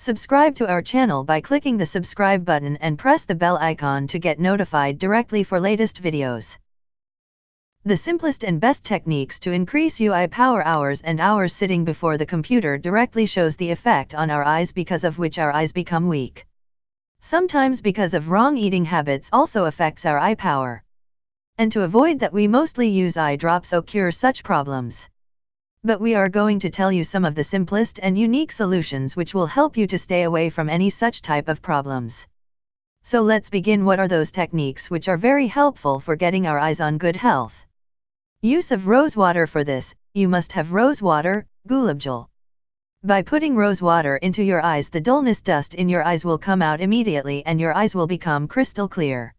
Subscribe to our channel by clicking the subscribe button and press the bell icon to get notified directly for latest videos. The simplest and best techniques to increase eye power. Hours and hours sitting before the computer directly shows the effect on our eyes, because of which our eyes become weak. Sometimes because of wrong eating habits also affects our eye power. And to avoid that, we mostly use eye drops to cure such problems. But we are going to tell you some of the simplest and unique solutions which will help you to stay away from any such type of problems. So let's begin. What are those techniques which are very helpful for getting our eyes on good health? Use of rose water. For this, you must have rose water, gulabjal. By putting rose water into your eyes, the dullness dust in your eyes will come out immediately and your eyes will become crystal clear.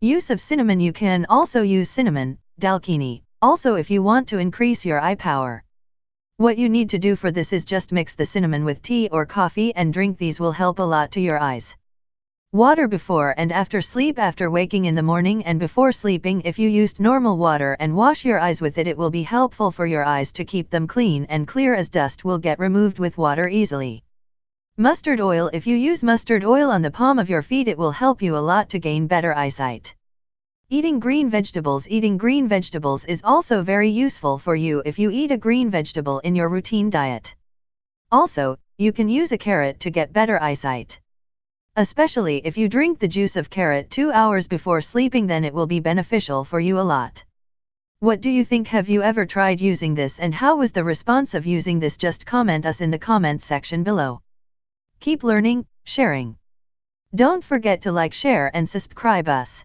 Use of cinnamon. You can also use cinnamon, dalchini, also if you want to increase your eye power. What you need to do for this is just mix the cinnamon with tea or coffee and drink. These will help a lot to your eyes. Water before and after sleep. After waking in the morning and before sleeping, if you used normal water and wash your eyes with it, it will be helpful for your eyes to keep them clean and clear, as dust will get removed with water easily. Mustard oil. If you use mustard oil on the palm of your feet, it will help you a lot to gain better eyesight. Eating green vegetables. Eating green vegetables is also very useful for you if you eat a green vegetable in your routine diet. Also, you can use a carrot to get better eyesight. Especially if you drink the juice of carrot 2 hours before sleeping, then it will be beneficial for you a lot. What do you think? Have you ever tried using this, and how was the response of using this? Just comment us in the comments section below. Keep learning, sharing. Don't forget to like, share and subscribe us.